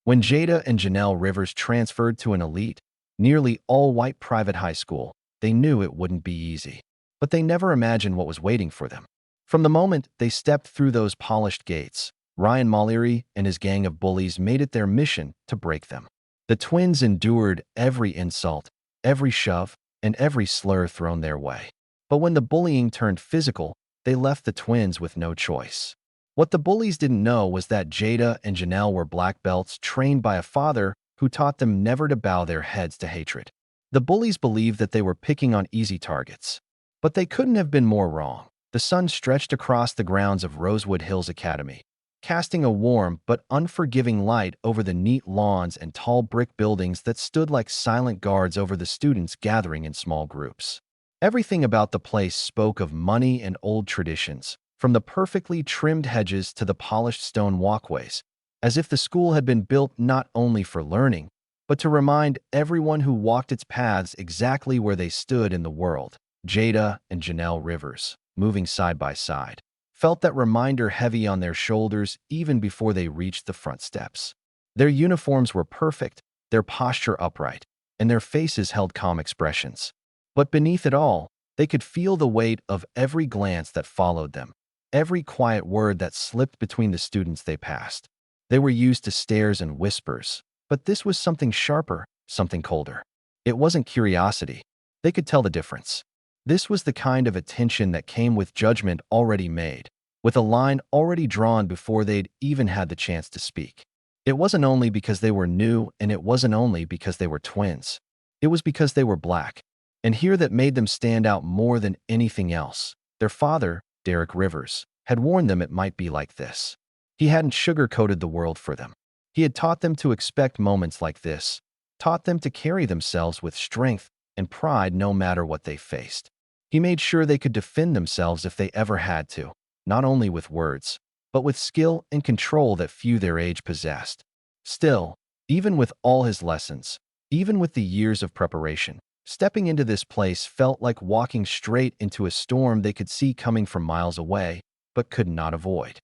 When Jada and Janelle Rivers transferred to an elite, nearly all-white private high school, they knew it wouldn't be easy. But they never imagined what was waiting for them. From the moment they stepped through those polished gates, Ryan Mallory and his gang of bullies made it their mission to break them. The twins endured every insult, every shove, and every slur thrown their way. But when the bullying turned physical, they left the twins with no choice. What the bullies didn't know was that Jada and Janelle were black belts trained by a father who taught them never to bow their heads to hatred. The bullies believed that they were picking on easy targets. But they couldn't have been more wrong. The sun stretched across the grounds of Rosewood Hills Academy, casting a warm but unforgiving light over the neat lawns and tall brick buildings that stood like silent guards over the students gathering in small groups. Everything about the place spoke of money and old traditions, from the perfectly trimmed hedges to the polished stone walkways, as if the school had been built not only for learning, but to remind everyone who walked its paths exactly where they stood in the world. Jada and Janelle Rivers, moving side by side, felt that reminder heavy on their shoulders even before they reached the front steps. Their uniforms were perfect, their posture upright, and their faces held calm expressions. But beneath it all, they could feel the weight of every glance that followed them, every quiet word that slipped between the students they passed. They were used to stares and whispers, but this was something sharper, something colder. It wasn't curiosity. They could tell the difference. This was the kind of attention that came with judgment already made, with a line already drawn before they'd even had the chance to speak. It wasn't only because they were new, and it wasn't only because they were twins. It was because they were black. And here that made them stand out more than anything else. Their father, Derek Rivers, had warned them it might be like this. He hadn't sugar-coated the world for them. He had taught them to expect moments like this, taught them to carry themselves with strength and pride no matter what they faced. He made sure they could defend themselves if they ever had to, not only with words, but with skill and control that few their age possessed. Still, even with all his lessons, even with the years of preparation, stepping into this place felt like walking straight into a storm they could see coming from miles away, but could not avoid.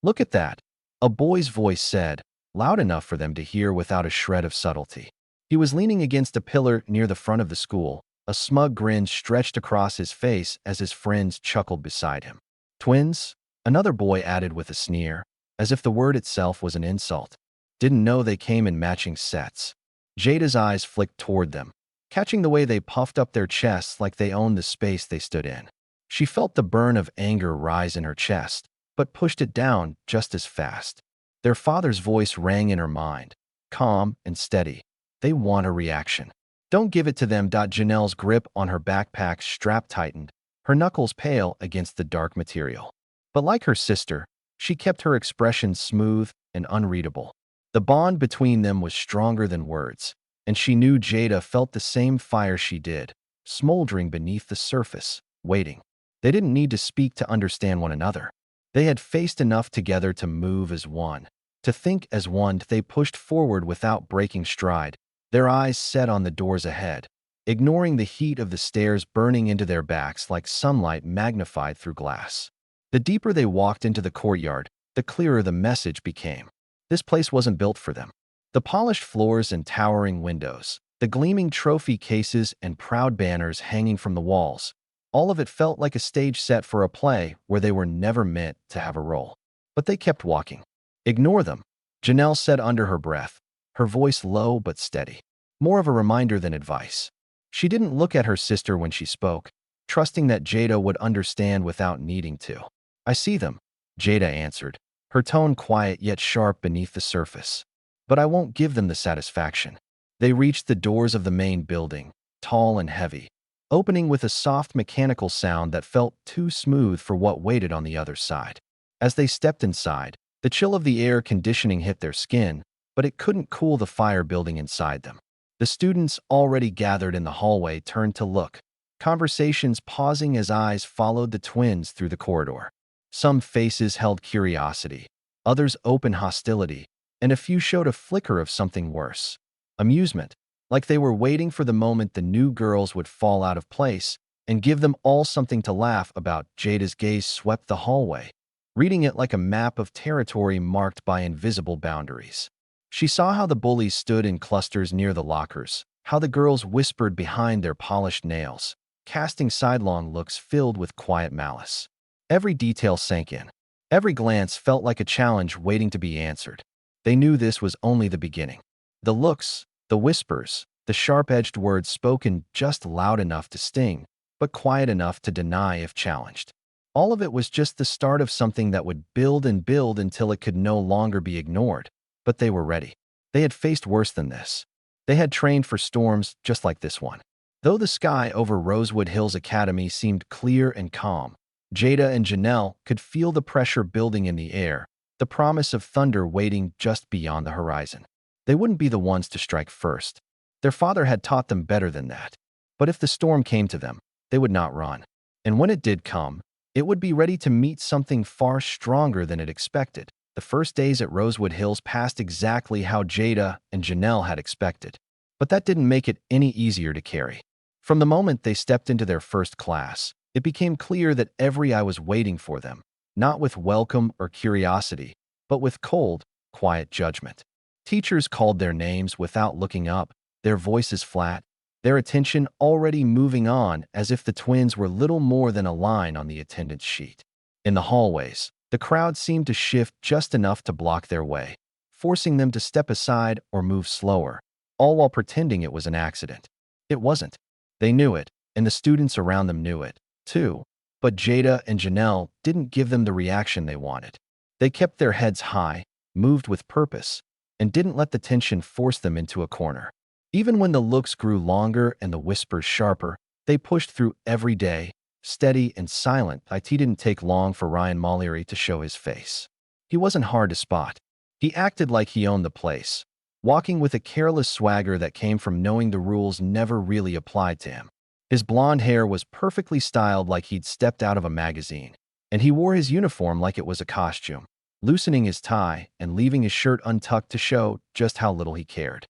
"Look at that," a boy's voice said, loud enough for them to hear without a shred of subtlety. He was leaning against a pillar near the front of the school, a smug grin stretched across his face as his friends chuckled beside him. "Twins?" another boy added with a sneer, as if the word itself was an insult. "Didn't know they came in matching sets." Jada's eyes flicked toward them, catching the way they puffed up their chests like they owned the space they stood in. She felt the burn of anger rise in her chest, but pushed it down just as fast. Their father's voice rang in her mind, calm and steady. "They want a reaction. Don't give it to them." Janelle's grip on her backpack strap tightened, her knuckles pale against the dark material. But like her sister, she kept her expression smooth and unreadable. The bond between them was stronger than words, and she knew Jada felt the same fire she did, smoldering beneath the surface, waiting. They didn't need to speak to understand one another. They had faced enough together to move as one, to think as one. They pushed forward without breaking stride, their eyes set on the doors ahead, ignoring the heat of the stairs burning into their backs like sunlight magnified through glass. The deeper they walked into the courtyard, the clearer the message became. This place wasn't built for them. The polished floors and towering windows, the gleaming trophy cases and proud banners hanging from the walls, all of it felt like a stage set for a play where they were never meant to have a role. But they kept walking. "Ignore them," Janelle said under her breath, her voice low but steady, more of a reminder than advice. She didn't look at her sister when she spoke, trusting that Jada would understand without needing to. "I see them," Jada answered, her tone quiet yet sharp beneath the surface. "But I won't give them the satisfaction." They reached the doors of the main building, tall and heavy, opening with a soft mechanical sound that felt too smooth for what waited on the other side. As they stepped inside, the chill of the air conditioning hit their skin, but it couldn't cool the fire building inside them. The students already gathered in the hallway turned to look, conversations pausing as eyes followed the twins through the corridor. Some faces held curiosity, others open hostility, and a few showed a flicker of something worse. Amusement, like they were waiting for the moment the new girls would fall out of place and give them all something to laugh about. Jada's gaze swept the hallway, reading it like a map of territory marked by invisible boundaries. She saw how the bullies stood in clusters near the lockers, how the girls whispered behind their polished nails, casting sidelong looks filled with quiet malice. Every detail sank in. Every glance felt like a challenge waiting to be answered. They knew this was only the beginning. The looks, the whispers, the sharp-edged words spoken just loud enough to sting, but quiet enough to deny if challenged. All of it was just the start of something that would build and build until it could no longer be ignored. But they were ready. They had faced worse than this. They had trained for storms just like this one. Though the sky over Rosewood Hills Academy seemed clear and calm, Jada and Janelle could feel the pressure building in the air, the promise of thunder waiting just beyond the horizon. They wouldn't be the ones to strike first. Their father had taught them better than that. But if the storm came to them, they would not run. And when it did come, it would be ready to meet something far stronger than it expected. The first days at Rosewood Hills passed exactly how Jada and Janelle had expected. But that didn't make it any easier to carry. From the moment they stepped into their first class, it became clear that every eye was waiting for them, not with welcome or curiosity, but with cold, quiet judgment. Teachers called their names without looking up, their voices flat, their attention already moving on as if the twins were little more than a line on the attendance sheet. In the hallways, the crowd seemed to shift just enough to block their way, forcing them to step aside or move slower, all while pretending it was an accident. It wasn't. They knew it, and the students around them knew it, too. But Jada and Janelle didn't give them the reaction they wanted. They kept their heads high, moved with purpose, and didn't let the tension force them into a corner. Even when the looks grew longer and the whispers sharper, they pushed through every day, steady and silent. It didn't take long for Ryan Mullery to show his face. He wasn't hard to spot. He acted like he owned the place, walking with a careless swagger that came from knowing the rules never really applied to him. His blonde hair was perfectly styled like he'd stepped out of a magazine, and he wore his uniform like it was a costume, loosening his tie and leaving his shirt untucked to show just how little he cared.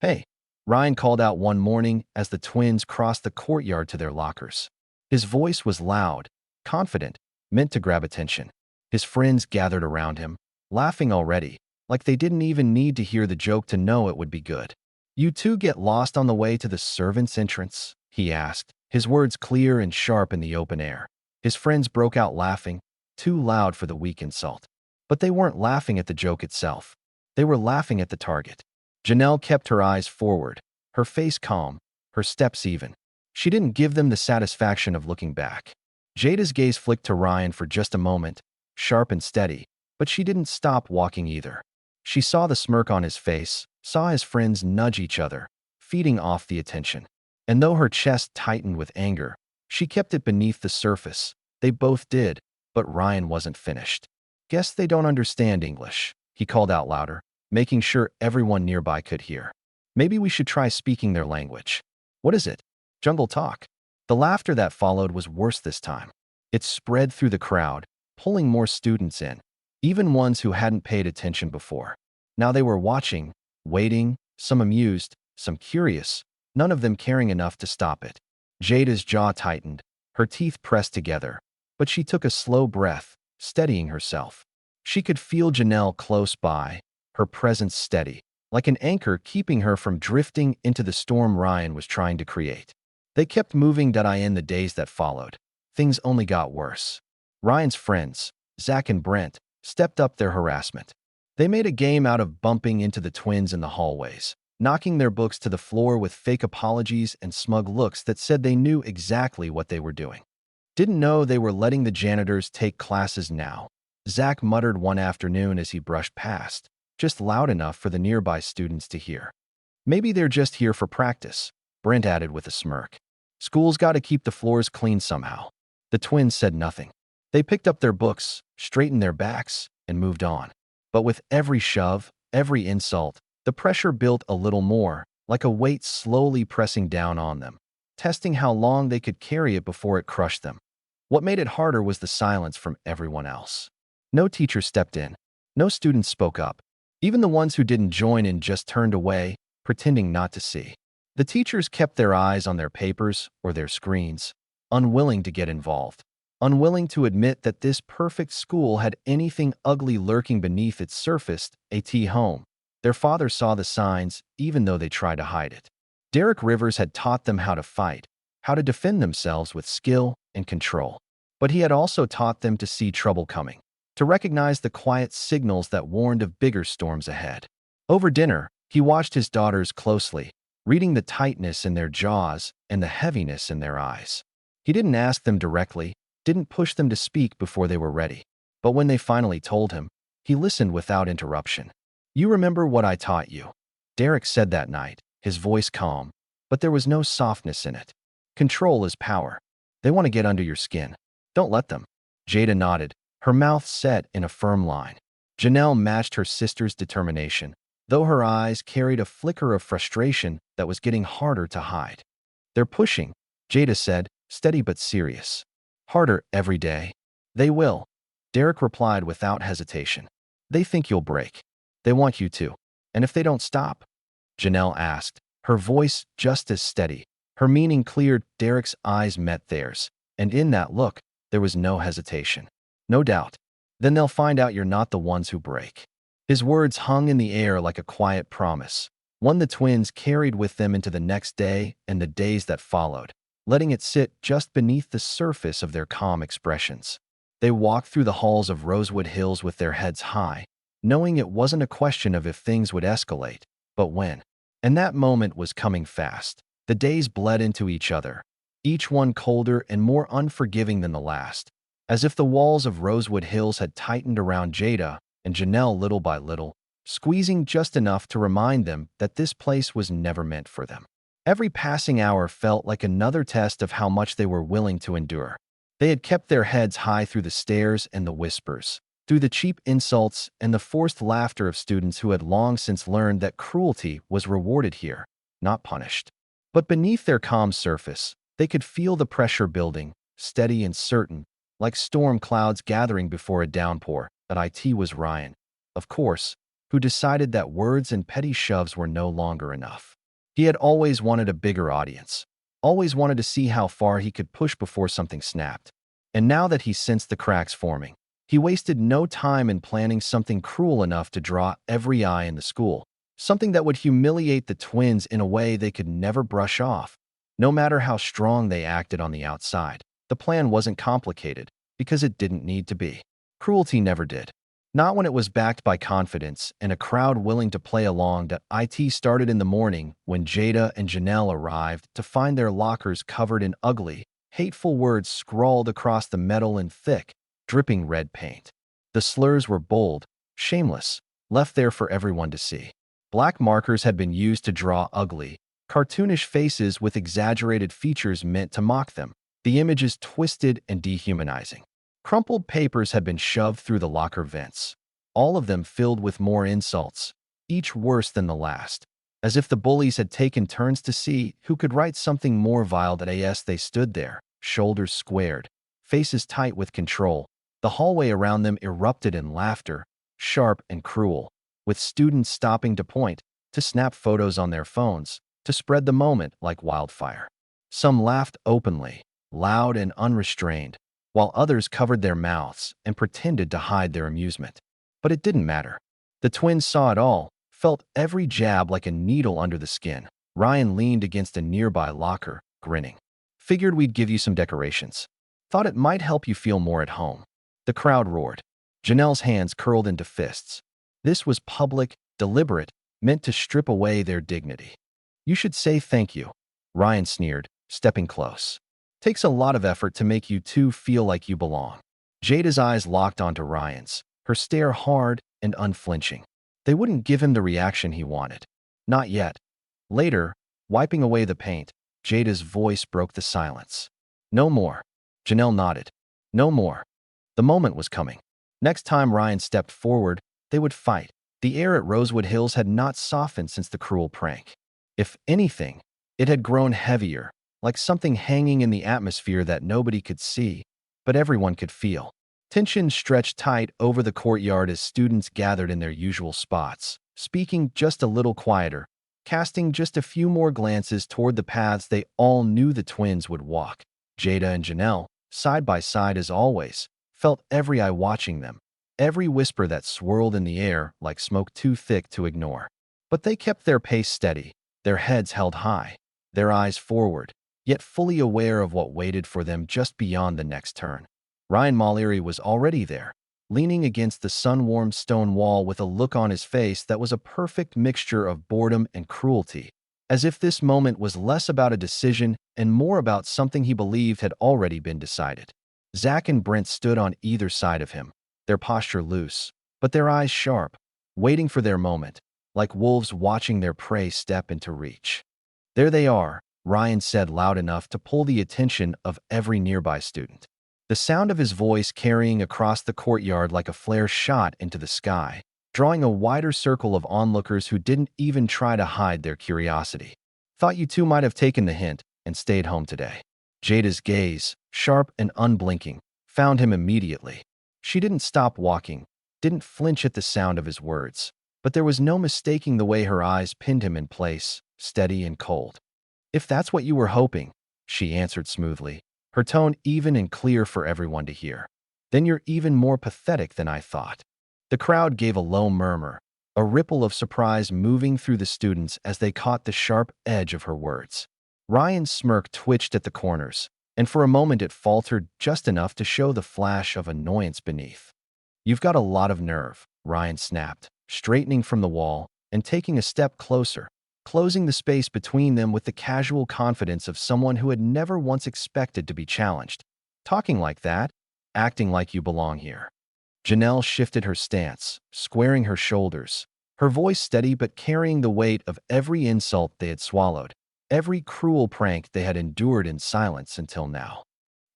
"Hey," Ryan called out one morning as the twins crossed the courtyard to their lockers. His voice was loud, confident, meant to grab attention. His friends gathered around him, laughing already, like they didn't even need to hear the joke to know it would be good. "You two get lost on the way to the servants' entrance?" he asked, his words clear and sharp in the open air. His friends broke out laughing, too loud for the weak insult. But they weren't laughing at the joke itself. They were laughing at the target. Janelle kept her eyes forward, her face calm, her steps even. She didn't give them the satisfaction of looking back. Jada's gaze flicked to Ryan for just a moment, sharp and steady, but she didn't stop walking either. She saw the smirk on his face, saw his friends nudge each other, feeding off the attention. And though her chest tightened with anger, she kept it beneath the surface. They both did, but Ryan wasn't finished. "Guess they don't understand English," he called out louder, making sure everyone nearby could hear. "Maybe we should try speaking their language." "What is it?" "Jungle talk." The laughter that followed was worse this time. It spread through the crowd, pulling more students in, even ones who hadn't paid attention before. Now they were watching, waiting, some amused, some curious, none of them caring enough to stop it. Jada's jaw tightened, her teeth pressed together, but she took a slow breath, steadying herself. She could feel Janelle close by, her presence steady, like an anchor keeping her from drifting into the storm Ryan was trying to create. They kept moving in the days that followed. Things only got worse. Ryan's friends, Zach and Brent, stepped up their harassment. They made a game out of bumping into the twins in the hallways, knocking their books to the floor with fake apologies and smug looks that said they knew exactly what they were doing. "Didn't know they were letting the janitors take classes now," Zach muttered one afternoon as he brushed past, just loud enough for the nearby students to hear. "Maybe they're just here for practice," Brent added with a smirk. "School's got to keep the floors clean somehow." The twins said nothing. They picked up their books, straightened their backs, and moved on. But with every shove, every insult, the pressure built a little more, like a weight slowly pressing down on them, testing how long they could carry it before it crushed them. What made it harder was the silence from everyone else. No teacher stepped in. No students spoke up. Even the ones who didn't join in just turned away, pretending not to see. The teachers kept their eyes on their papers or their screens, unwilling to get involved, unwilling to admit that this perfect school had anything ugly lurking beneath its surface, home. Their father saw the signs, even though they tried to hide it. Derek Rivers had taught them how to fight, how to defend themselves with skill and control. But he had also taught them to see trouble coming, to recognize the quiet signals that warned of bigger storms ahead. Over dinner, he watched his daughters closely, reading the tightness in their jaws and the heaviness in their eyes. He didn't ask them directly, didn't push them to speak before they were ready. But when they finally told him, he listened without interruption. "You remember what I taught you," Derek said that night, his voice calm, but there was no softness in it. "Control is power. They want to get under your skin. Don't let them." Jada nodded, her mouth set in a firm line. Janelle matched her sister's determination, though her eyes carried a flicker of frustration that was getting harder to hide. "They're pushing," Jada said, steady but serious. "Harder every day." "They will," Derek replied without hesitation. "They think you'll break. They want you to. And if they don't stop?" Janelle asked, her voice just as steady. Her meaning cleared. Derek's eyes met theirs, and in that look, there was no hesitation. "No doubt. Then they'll find out you're not the ones who break." His words hung in the air like a quiet promise, one the twins carried with them into the next day and the days that followed, letting it sit just beneath the surface of their calm expressions. They walked through the halls of Rosewood Hills with their heads high, knowing it wasn't a question of if things would escalate, but when. And that moment was coming fast. The days bled into each other, each one colder and more unforgiving than the last, as if the walls of Rosewood Hills had tightened around Jada and Janelle little by little, squeezing just enough to remind them that this place was never meant for them. Every passing hour felt like another test of how much they were willing to endure. They had kept their heads high through the stares and the whispers, through the cheap insults and the forced laughter of students who had long since learned that cruelty was rewarded here, not punished. But beneath their calm surface, they could feel the pressure building, steady and certain, like storm clouds gathering before a downpour. At IT was Ryan, of course, who decided that words and petty shoves were no longer enough. He had always wanted a bigger audience, always wanted to see how far he could push before something snapped. And now that he sensed the cracks forming, he wasted no time in planning something cruel enough to draw every eye in the school, something that would humiliate the twins in a way they could never brush off. No matter how strong they acted on the outside, the plan wasn't complicated, because it didn't need to be. Cruelty never did. Not when it was backed by confidence and a crowd willing to play along. IT started in the morning when Jada and Janelle arrived to find their lockers covered in ugly, hateful words scrawled across the metal in thick, dripping red paint. The slurs were bold, shameless, left there for everyone to see. Black markers had been used to draw ugly, cartoonish faces with exaggerated features meant to mock them, the images twisted and dehumanizing. Crumpled papers had been shoved through the locker vents, all of them filled with more insults, each worse than the last, as if the bullies had taken turns to see who could write something more vile. As they stood there, shoulders squared, faces tight with control, the hallway around them erupted in laughter, sharp and cruel, with students stopping to point, to snap photos on their phones, to spread the moment like wildfire. Some laughed openly, loud and unrestrained, while others covered their mouths and pretended to hide their amusement. But it didn't matter. The twins saw it all, felt every jab like a needle under the skin. Ryan leaned against a nearby locker, grinning. "Figured we'd give you some decorations. Thought it might help you feel more at home." The crowd roared. Janelle's hands curled into fists. This was public, deliberate, meant to strip away their dignity. "You should say thank you," Ryan sneered, stepping close. "Takes a lot of effort to make you two feel like you belong." Jada's eyes locked onto Ryan's, her stare hard and unflinching. They wouldn't give him the reaction he wanted. Not yet. Later, wiping away the paint, Jada's voice broke the silence. "No more." Janelle nodded. "No more." The moment was coming. Next time Ryan stepped forward, they would fight. The air at Rosewood Hills had not softened since the cruel prank. If anything, it had grown heavier, like something hanging in the atmosphere that nobody could see, but everyone could feel. Tension stretched tight over the courtyard as students gathered in their usual spots, speaking just a little quieter, casting just a few more glances toward the paths they all knew the twins would walk. Jada and Janelle, side by side as always, felt every eye watching them, every whisper that swirled in the air like smoke too thick to ignore. But they kept their pace steady, their heads held high, their eyes forward, yet fully aware of what waited for them just beyond the next turn. Ryan Mallory was already there, leaning against the sun-warmed stone wall with a look on his face that was a perfect mixture of boredom and cruelty, as if this moment was less about a decision and more about something he believed had already been decided. Zach and Brent stood on either side of him, their posture loose, but their eyes sharp, waiting for their moment, like wolves watching their prey step into reach. "There they are," Ryan said loud enough to pull the attention of every nearby student. The sound of his voice carrying across the courtyard like a flare shot into the sky, drawing a wider circle of onlookers who didn't even try to hide their curiosity. "Thought you two might have taken the hint and stayed home today." Jada's gaze, sharp and unblinking, found him immediately. She didn't stop walking, didn't flinch at the sound of his words, but there was no mistaking the way her eyes pinned him in place, steady and cold. "If that's what you were hoping," she answered smoothly, her tone even and clear for everyone to hear, "then you're even more pathetic than I thought." The crowd gave a low murmur, a ripple of surprise moving through the students as they caught the sharp edge of her words. Ryan's smirk twitched at the corners, and for a moment it faltered just enough to show the flash of annoyance beneath. "You've got a lot of nerve," Ryan snapped, straightening from the wall and taking a step closer, closing the space between them with the casual confidence of someone who had never once expected to be challenged. "Talking like that, acting like you belong here." Janelle shifted her stance, squaring her shoulders, her voice steady but carrying the weight of every insult they had swallowed, every cruel prank they had endured in silence until now.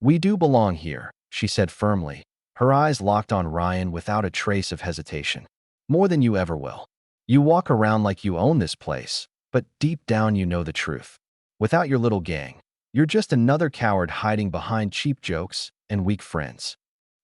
"We do belong here," she said firmly, her eyes locked on Ryan without a trace of hesitation. "More than you ever will. You walk around like you own this place, but deep down you know the truth. Without your little gang, you're just another coward hiding behind cheap jokes and weak friends."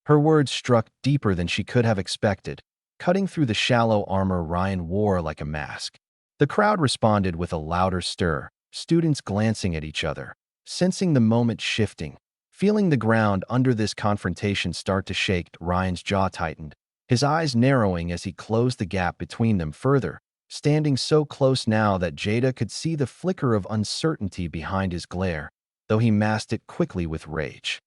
Her words struck deeper than she could have expected, cutting through the shallow armor Ryan wore like a mask. The crowd responded with a louder stir, students glancing at each other, sensing the moment shifting. Feeling the ground under this confrontation start to shake, Ryan's jaw tightened, his eyes narrowing as he closed the gap between them further, standing so close now that Jada could see the flicker of uncertainty behind his glare, though he masked it quickly with rage.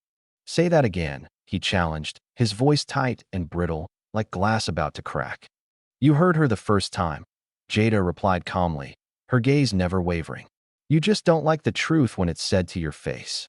"Say that again," he challenged, his voice tight and brittle, like glass about to crack. "You heard her the first time," Jada replied calmly, her gaze never wavering. "You just don't like the truth when it's said to your face."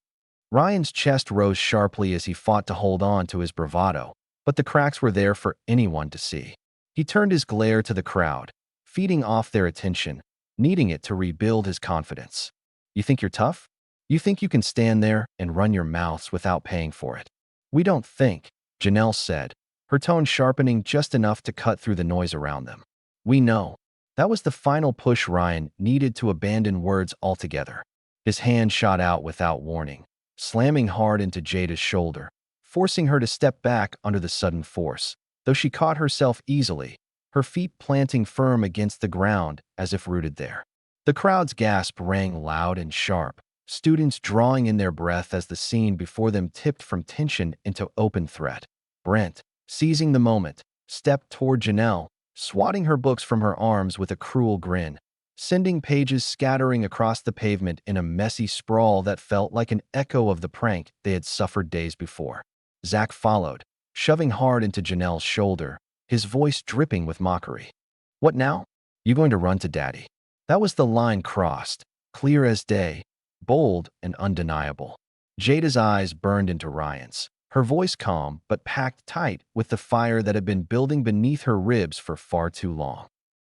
Ryan's chest rose sharply as he fought to hold on to his bravado, but the cracks were there for anyone to see. He turned his glare to the crowd, feeding off their attention, needing it to rebuild his confidence. "You think you're tough? You think you can stand there and run your mouths without paying for it?" "We don't think," Janelle said, her tone sharpening just enough to cut through the noise around them. "We know." That was the final push Ryan needed to abandon words altogether. His hand shot out without warning, slamming hard into Jada's shoulder, forcing her to step back under the sudden force, though she caught herself easily, her feet planting firm against the ground as if rooted there. The crowd's gasp rang loud and sharp, students drawing in their breath as the scene before them tipped from tension into open threat. Brent, seizing the moment, stepped toward Janelle, swatting her books from her arms with a cruel grin, sending pages scattering across the pavement in a messy sprawl that felt like an echo of the prank they had suffered days before. Zach followed, shoving hard into Janelle's shoulder, his voice dripping with mockery. "What now? You going to run to Daddy?" That was the line crossed, clear as day, bold and undeniable. Jada's eyes burned into Ryan's, her voice calm but packed tight with the fire that had been building beneath her ribs for far too long.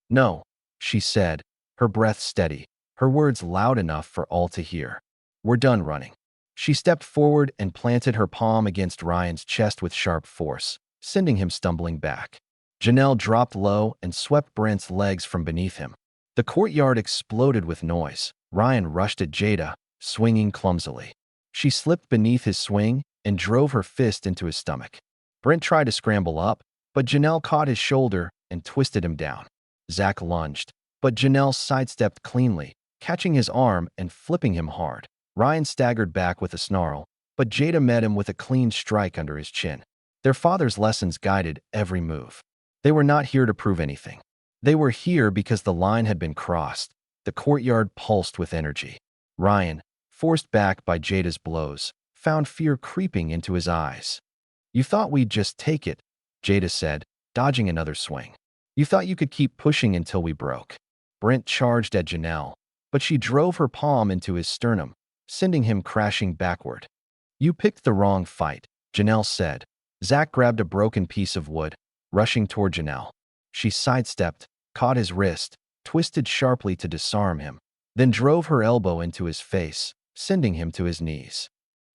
"No," she said, her breath steady, her words loud enough for all to hear. "We're done running." She stepped forward and planted her palm against Ryan's chest with sharp force, sending him stumbling back. Janelle dropped low and swept Brent's legs from beneath him. The courtyard exploded with noise. Ryan rushed at Jada, swinging clumsily. She slipped beneath his swing and drove her fist into his stomach. Brent tried to scramble up, but Janelle caught his shoulder and twisted him down. Zach lunged, but Janelle sidestepped cleanly, catching his arm and flipping him hard. Ryan staggered back with a snarl, but Jada met him with a clean strike under his chin. Their father's lessons guided every move. They were not here to prove anything. They were here because the line had been crossed. The courtyard pulsed with energy. Ryan, forced back by Jada's blows, found fear creeping into his eyes. "You thought we'd just take it," Jada said, dodging another swing. "You thought you could keep pushing until we broke." Brent charged at Janelle, but she drove her palm into his sternum, sending him crashing backward. "You picked the wrong fight," Janelle said. Zach grabbed a broken piece of wood, rushing toward Janelle. She sidestepped, caught his wrist, twisted sharply to disarm him, then drove her elbow into his face, sending him to his knees.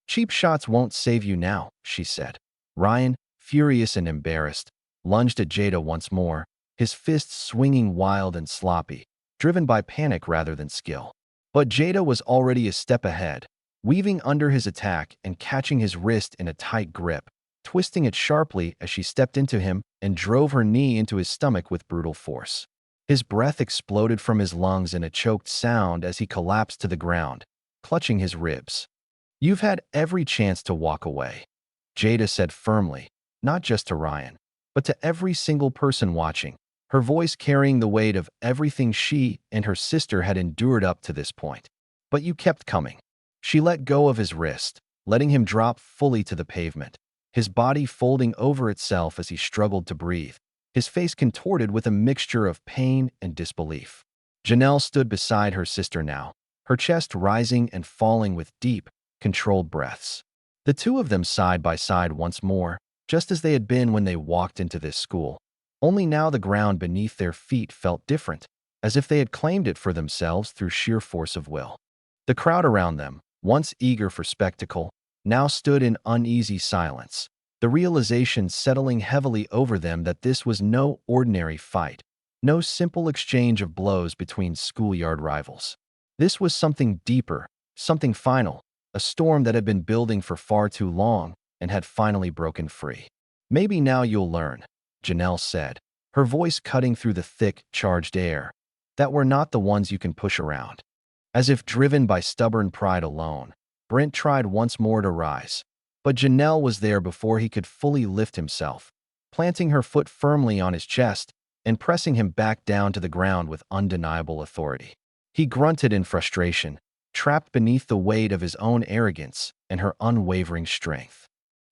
"Cheap shots won't save you now," she said. Ryan, furious and embarrassed, lunged at Jada once more, his fists swinging wild and sloppy, driven by panic rather than skill. But Jada was already a step ahead, weaving under his attack and catching his wrist in a tight grip, twisting it sharply as she stepped into him and drove her knee into his stomach with brutal force. His breath exploded from his lungs in a choked sound as he collapsed to the ground, clutching his ribs. "You've had every chance to walk away," Jada said firmly, not just to Ryan, but to every single person watching, her voice carrying the weight of everything she and her sister had endured up to this point. "But you kept coming." She let go of his wrist, letting him drop fully to the pavement, his body folding over itself as he struggled to breathe, his face contorted with a mixture of pain and disbelief. Janelle stood beside her sister now, her chest rising and falling with deep, controlled breaths. The two of them side by side once more, just as they had been when they walked into this school. Only now the ground beneath their feet felt different, as if they had claimed it for themselves through sheer force of will. The crowd around them, once eager for spectacle, now stood in uneasy silence, the realization settling heavily over them that this was no ordinary fight, no simple exchange of blows between schoolyard rivals. This was something deeper, something final, a storm that had been building for far too long and had finally broken free. "Maybe now you'll learn," Janelle said, her voice cutting through the thick, charged air, "that we're not the ones you can push around." As if driven by stubborn pride alone, Brent tried once more to rise, but Janelle was there before he could fully lift himself, planting her foot firmly on his chest and pressing him back down to the ground with undeniable authority. He grunted in frustration, trapped beneath the weight of his own arrogance and her unwavering strength.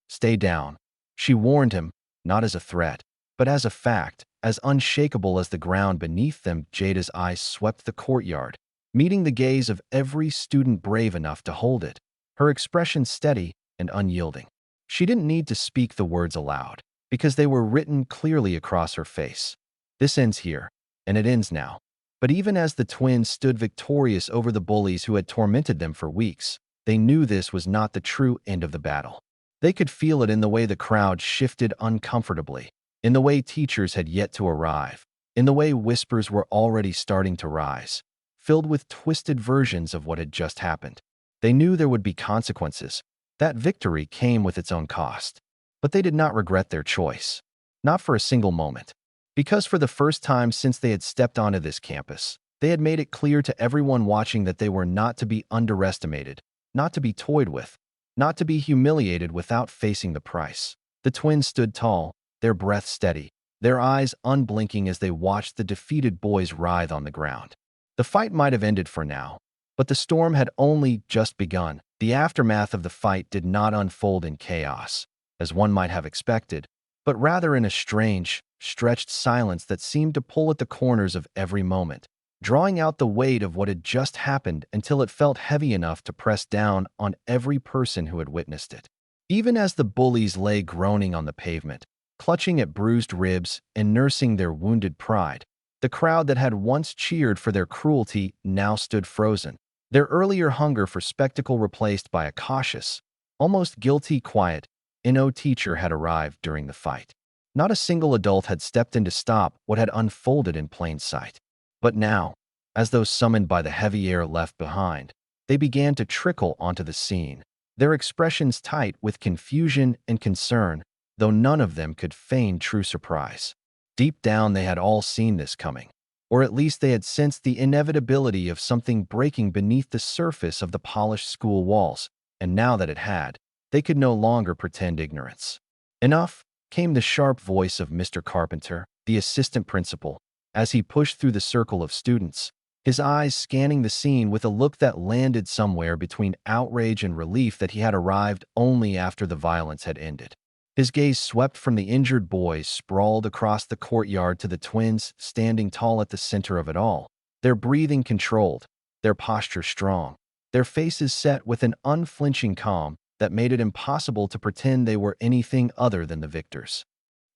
"Stay down," she warned him, not as a threat, but as a fact, as unshakable as the ground beneath them. Jada's eyes swept the courtyard, meeting the gaze of every student brave enough to hold it, her expression steady and unyielding. She didn't need to speak the words aloud, because they were written clearly across her face. This ends here, and it ends now. But even as the twins stood victorious over the bullies who had tormented them for weeks, they knew this was not the true end of the battle. They could feel it in the way the crowd shifted uncomfortably, in the way teachers had yet to arrive, in the way whispers were already starting to rise, filled with twisted versions of what had just happened. They knew there would be consequences. That victory came with its own cost. But they did not regret their choice. Not for a single moment. Because for the first time since they had stepped onto this campus, they had made it clear to everyone watching that they were not to be underestimated, not to be toyed with, not to be humiliated without facing the price. The twins stood tall, their breath steady, their eyes unblinking as they watched the defeated boys writhe on the ground. The fight might have ended for now, but the storm had only just begun. The aftermath of the fight did not unfold in chaos, as one might have expected, but rather in a strange, stretched silence that seemed to pull at the corners of every moment, drawing out the weight of what had just happened until it felt heavy enough to press down on every person who had witnessed it. Even as the bullies lay groaning on the pavement, clutching at bruised ribs and nursing their wounded pride, the crowd that had once cheered for their cruelty now stood frozen, their earlier hunger for spectacle replaced by a cautious, almost guilty quiet. No teacher had arrived during the fight. Not a single adult had stepped in to stop what had unfolded in plain sight. But now, as those summoned by the heavy air left behind, they began to trickle onto the scene, their expressions tight with confusion and concern, though none of them could feign true surprise. Deep down they had all seen this coming, or at least they had sensed the inevitability of something breaking beneath the surface of the polished school walls, and now that it had, they could no longer pretend ignorance. "Enough," came the sharp voice of Mr. Carpenter, the assistant principal, as he pushed through the circle of students, his eyes scanning the scene with a look that landed somewhere between outrage and relief that he had arrived only after the violence had ended. His gaze swept from the injured boys sprawled across the courtyard to the twins standing tall at the center of it all, their breathing controlled, their posture strong, their faces set with an unflinching calm that made it impossible to pretend they were anything other than the victors.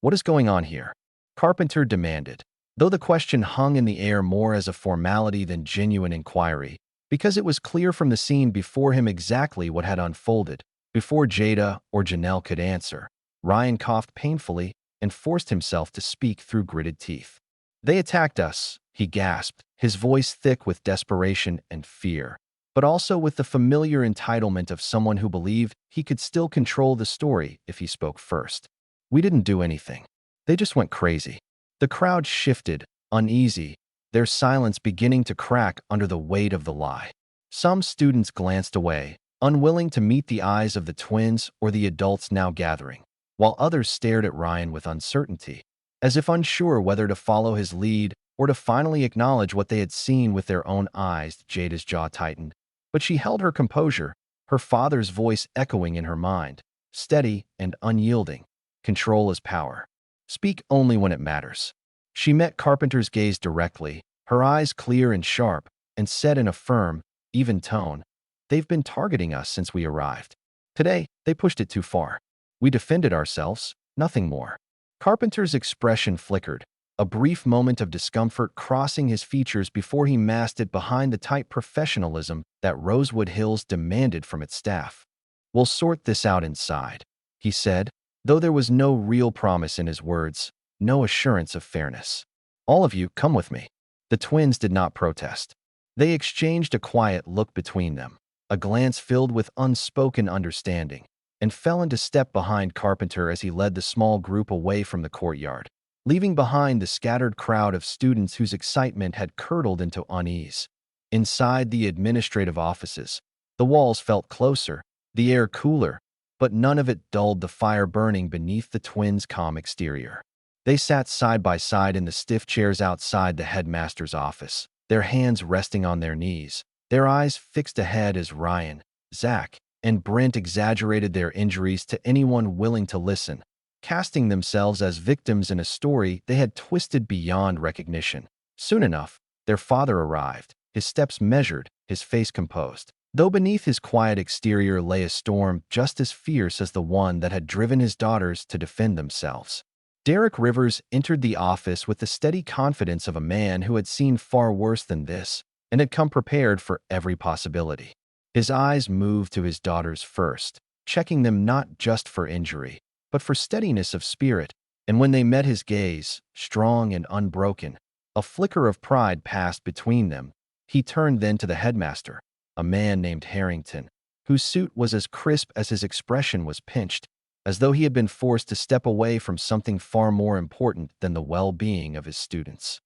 "What is going on here?" Carpenter demanded, though the question hung in the air more as a formality than genuine inquiry, because it was clear from the scene before him exactly what had unfolded. Before Jada or Janelle could answer, Ryan coughed painfully and forced himself to speak through gritted teeth. "They attacked us," he gasped, his voice thick with desperation and fear, but also with the familiar entitlement of someone who believed he could still control the story if he spoke first. "We didn't do anything. They just went crazy." The crowd shifted, uneasy, their silence beginning to crack under the weight of the lie. Some students glanced away, unwilling to meet the eyes of the twins or the adults now gathering, while others stared at Ryan with uncertainty, as if unsure whether to follow his lead or to finally acknowledge what they had seen with their own eyes. Jada's jaw tightened, but she held her composure, her father's voice echoing in her mind, steady and unyielding. "Control is power. Speak only when it matters." She met Carpenter's gaze directly, her eyes clear and sharp, and said in a firm, even tone, "They've been targeting us since we arrived. Today, they pushed it too far. We defended ourselves, nothing more." Carpenter's expression flickered, a brief moment of discomfort crossing his features before he masked it behind the tight professionalism that Rosewood Hills demanded from its staff. "We'll sort this out inside," he said, though there was no real promise in his words, no assurance of fairness. "All of you, come with me." The twins did not protest. They exchanged a quiet look between them, a glance filled with unspoken understanding, and fell into step behind Carpenter as he led the small group away from the courtyard, leaving behind the scattered crowd of students whose excitement had curdled into unease. Inside the administrative offices, the walls felt closer, the air cooler, but none of it dulled the fire burning beneath the twins' calm exterior. They sat side by side in the stiff chairs outside the headmaster's office, their hands resting on their knees, their eyes fixed ahead as Ryan, Zach, and Brent exaggerated their injuries to anyone willing to listen, casting themselves as victims in a story they had twisted beyond recognition. Soon enough, their father arrived, his steps measured, his face composed, though beneath his quiet exterior lay a storm just as fierce as the one that had driven his daughters to defend themselves. Derek Rivers entered the office with the steady confidence of a man who had seen far worse than this and had come prepared for every possibility. His eyes moved to his daughters first, checking them not just for injury, but for steadiness of spirit, and when they met his gaze, strong and unbroken, a flicker of pride passed between them. He turned then to the headmaster, a man named Harrington, whose suit was as crisp as his expression was pinched, as though he had been forced to step away from something far more important than the well-being of his students.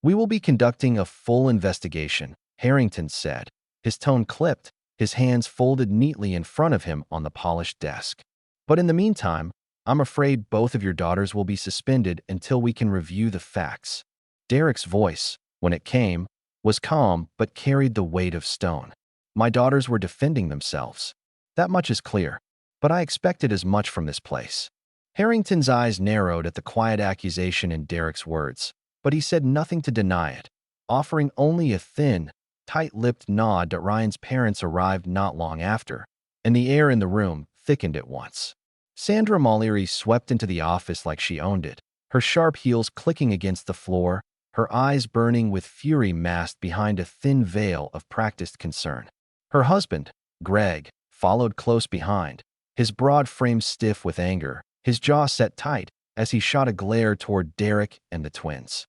"We will be conducting a full investigation," Harrington said, his tone clipped, his hands folded neatly in front of him on the polished desk. "But in the meantime, I'm afraid both of your daughters will be suspended until we can review the facts." Derek's voice, when it came, was calm but carried the weight of stone. "My daughters were defending themselves. That much is clear, but I expected as much from this place." Harrington's eyes narrowed at the quiet accusation in Derek's words, but he said nothing to deny it, offering only a thin, tight-lipped nod that Ryan's parents arrived not long after, and the air in the room thickened at once. Sandra Mallory swept into the office like she owned it, her sharp heels clicking against the floor, her eyes burning with fury masked behind a thin veil of practiced concern. Her husband, Greg, followed close behind, his broad frame stiff with anger, his jaw set tight as he shot a glare toward Derek and the twins.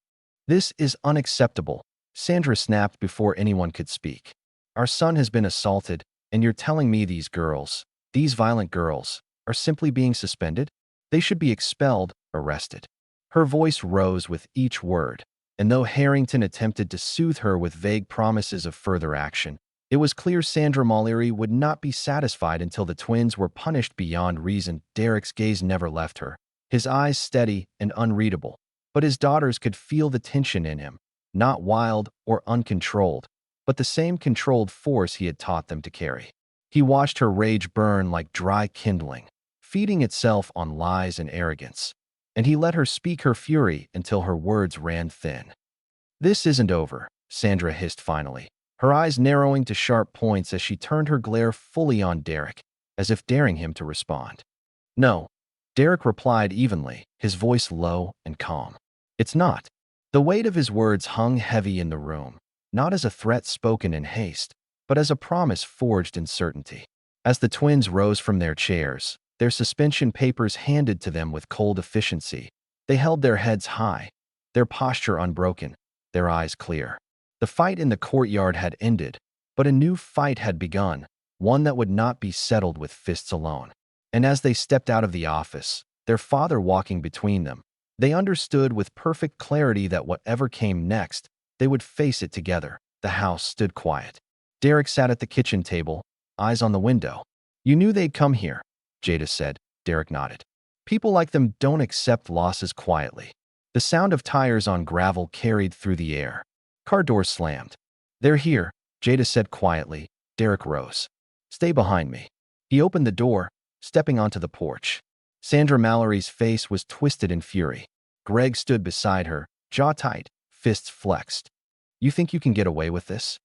"This is unacceptable," Sandra snapped before anyone could speak. "Our son has been assaulted, and you're telling me these violent girls, are simply being suspended? They should be expelled, arrested." Her voice rose with each word, and though Harrington attempted to soothe her with vague promises of further action, it was clear Sandra Mallory would not be satisfied until the twins were punished beyond reason. Derek's gaze never left her, his eyes steady and unreadable, but his daughters could feel the tension in him, not wild or uncontrolled, but the same controlled force he had taught them to carry. He watched her rage burn like dry kindling, feeding itself on lies and arrogance, and he let her speak her fury until her words ran thin. "This isn't over," Sandra hissed finally, her eyes narrowing to sharp points as she turned her glare fully on Derek, as if daring him to respond. "No," Derek replied evenly, his voice low and calm. "It's not." The weight of his words hung heavy in the room, not as a threat spoken in haste, but as a promise forged in certainty. As the twins rose from their chairs, their suspension papers handed to them with cold efficiency, they held their heads high, their posture unbroken, their eyes clear. The fight in the courtyard had ended, but a new fight had begun, one that would not be settled with fists alone. And as they stepped out of the office, their father walking between them, they understood with perfect clarity that whatever came next, they would face it together. The house stood quiet. Derek sat at the kitchen table, eyes on the window. "You knew they'd come here," Jada said. Derek nodded. "People like them don't accept losses quietly." The sound of tires on gravel carried through the air. Car doors slammed. "They're here," Jada said quietly. Derek rose. "Stay behind me." He opened the door, stepping onto the porch. Sandra Mallory's face was twisted in fury. Greg stood beside her, jaw tight, fists flexed. "You think you can get away with this?"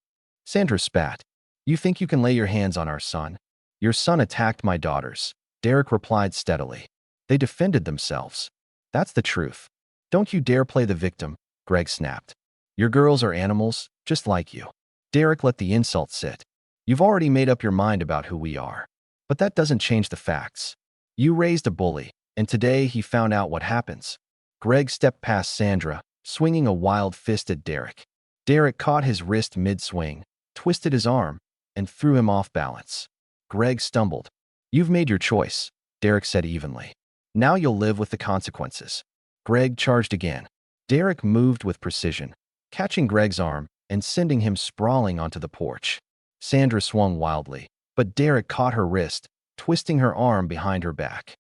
Sandra spat. "You think you can lay your hands on our son? Your son attacked my daughters." Derek replied steadily. "They defended themselves. That's the truth. Don't you dare play the victim," Greg snapped. "Your girls are animals, just like you." Derek let the insult sit. "You've already made up your mind about who we are. But that doesn't change the facts. You raised a bully, and today he found out what happens." Greg stepped past Sandra, swinging a wild fist at Derek. Derek caught his wrist mid-swing, twisted his arm, and threw him off balance. Greg stumbled. "You've made your choice," Derek said evenly. "Now you'll live with the consequences." Greg charged again. Derek moved with precision, catching Greg's arm and sending him sprawling onto the porch. Sandra swung wildly, but Derek caught her wrist, twisting her arm behind her back.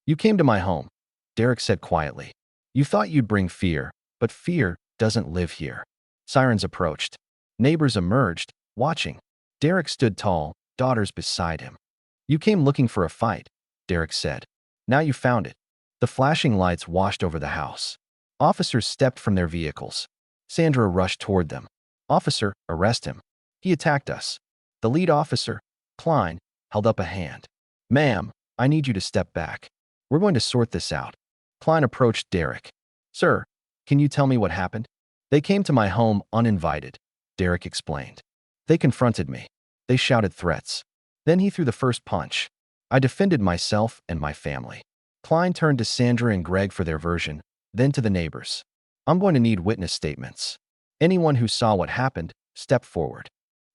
"You came to my home," Derek said quietly. "You thought you'd bring fear, but fear doesn't live here." Sirens approached. Neighbors emerged, watching. Derek stood tall, daughters beside him. "You came looking for a fight," Derek said. "Now you found it." The flashing lights washed over the house. Officers stepped from their vehicles. Sandra rushed toward them. "Officer, arrest him. He attacked us." The lead officer, Klein, held up a hand. "Ma'am, I need you to step back. We're going to sort this out." Klein approached Derek. "Sir, can you tell me what happened?" "They came to my home uninvited," Derek explained. "They confronted me. They shouted threats. Then he threw the first punch. I defended myself and my family." Klein turned to Sandra and Greg for their version, then to the neighbors. "I'm going to need witness statements. Anyone who saw what happened, step forward."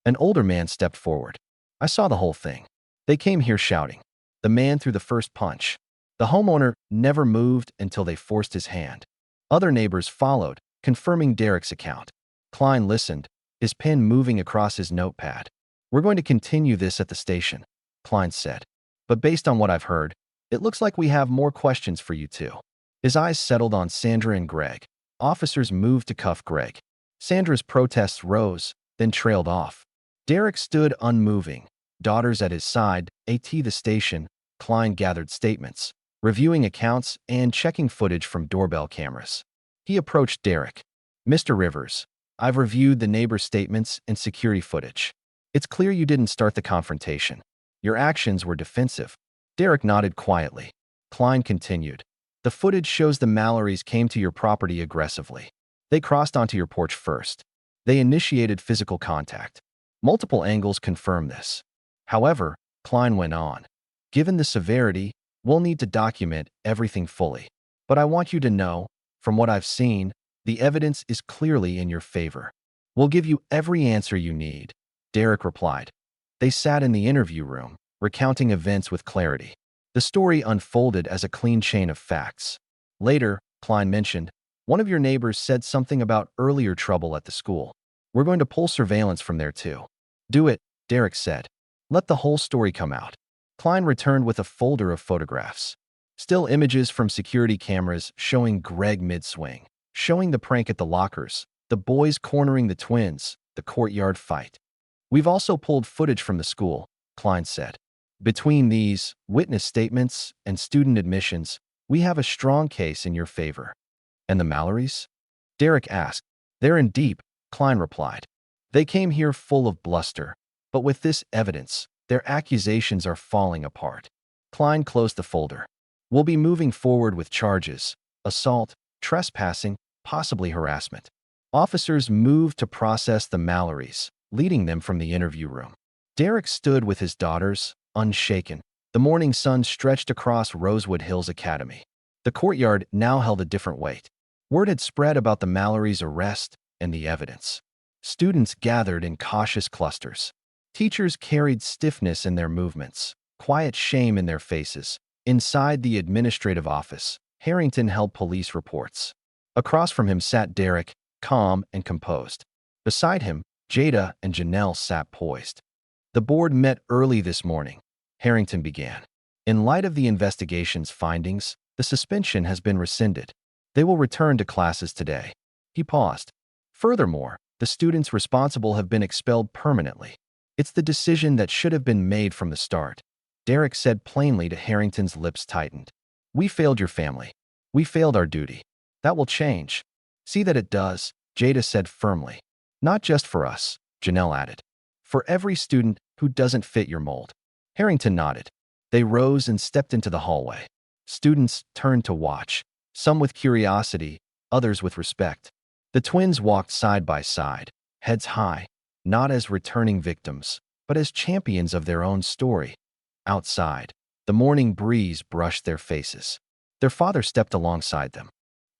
An older man stepped forward. "I saw the whole thing. They came here shouting. The man threw the first punch. The homeowner never moved until they forced his hand." Other neighbors followed, confirming Derek's account. Klein listened, his pen moving across his notepad. "We're going to continue this at the station," Klein said. "But based on what I've heard, it looks like we have more questions for you too." His eyes settled on Sandra and Greg. Officers moved to cuff Greg. Sandra's protests rose, then trailed off. Derek stood unmoving, daughters at his side, the station. Klein gathered statements, reviewing accounts and checking footage from doorbell cameras. He approached Derek. "Mr. Rivers, I've reviewed the neighbor statements and security footage. It's clear you didn't start the confrontation. Your actions were defensive." Derek nodded quietly. Klein continued. "The footage shows the Mallorys came to your property aggressively. They crossed onto your porch first. They initiated physical contact. Multiple angles confirm this. However," Klein went on, "given the severity, we'll need to document everything fully. But I want you to know, from what I've seen, the evidence is clearly in your favor. We'll give you every answer you need," Derek replied. They sat in the interview room, recounting events with clarity. The story unfolded as a clean chain of facts. Later, Klein mentioned, "One of your neighbors said something about earlier trouble at the school. We're going to pull surveillance from there too." "Do it," Derek said. "Let the whole story come out." Klein returned with a folder of photographs. Still images from security cameras showing Greg mid-swing. showing the prank at the lockers, the boys cornering the twins, the courtyard fight. We've also pulled footage from the school, Klein said. Between these, witness statements, and student admissions, we have a strong case in your favor. And the Mallorys? Derek asked. They're in deep, Klein replied. They came here full of bluster, but with this evidence, their accusations are falling apart. Klein closed the folder. We'll be moving forward with charges: assault, trespassing, possibly harassment. Officers moved to process the Mallorys, leading them from the interview room. Derek stood with his daughters, unshaken. The morning sun stretched across Rosewood Hills Academy. The courtyard now held a different weight. Word had spread about the Mallorys' arrest and the evidence. Students gathered in cautious clusters. Teachers carried stiffness in their movements, quiet shame in their faces. Inside the administrative office, Harrington held police reports. Across from him sat Derek, calm and composed. Beside him, Jada and Janelle sat poised. The board met early this morning, Harrington began. In light of the investigation's findings, the suspension has been rescinded. They will return to classes today. He paused. Furthermore, the students responsible have been expelled permanently. It's the decision that should have been made from the start. Derek said plainly to Harrington's lips tightened. We failed your family. We failed our duty. That will change. See that it does, Jada said firmly. Not just for us, Janelle added. For every student who doesn't fit your mold. Harrington nodded. They rose and stepped into the hallway. Students turned to watch, some with curiosity, others with respect. The twins walked side by side, heads high, not as returning victims, but as champions of their own story. Outside, the morning breeze brushed their faces. Their father stepped alongside them.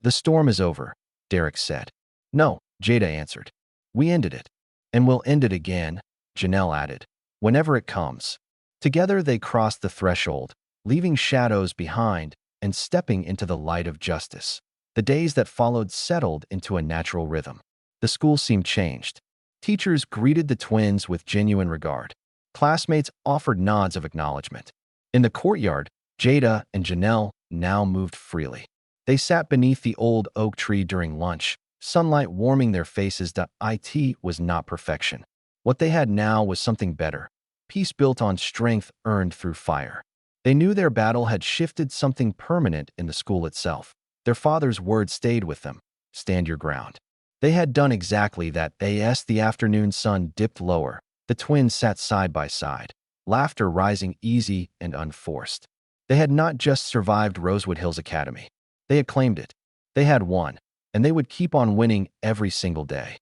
The storm is over, Derek said. No, Jada answered. We ended it. And we'll end it again, Janelle added. Whenever it comes. Together they crossed the threshold, leaving shadows behind and stepping into the light of justice. The days that followed settled into a natural rhythm. The school seemed changed. Teachers greeted the twins with genuine regard. Classmates offered nods of acknowledgement. In the courtyard, Jada and Janelle now moved freely. They sat beneath the old oak tree during lunch, sunlight warming their faces. It was not perfection. What they had now was something better. Peace built on strength earned through fire. They knew their battle had shifted something permanent in the school itself. Their father's words stayed with them. Stand your ground. They had done exactly that. As the afternoon sun dipped lower, the twins sat side by side, laughter rising easy and unforced. They had not just survived Rosewood Hills Academy. They had claimed it. They had won, and they would keep on winning every single day.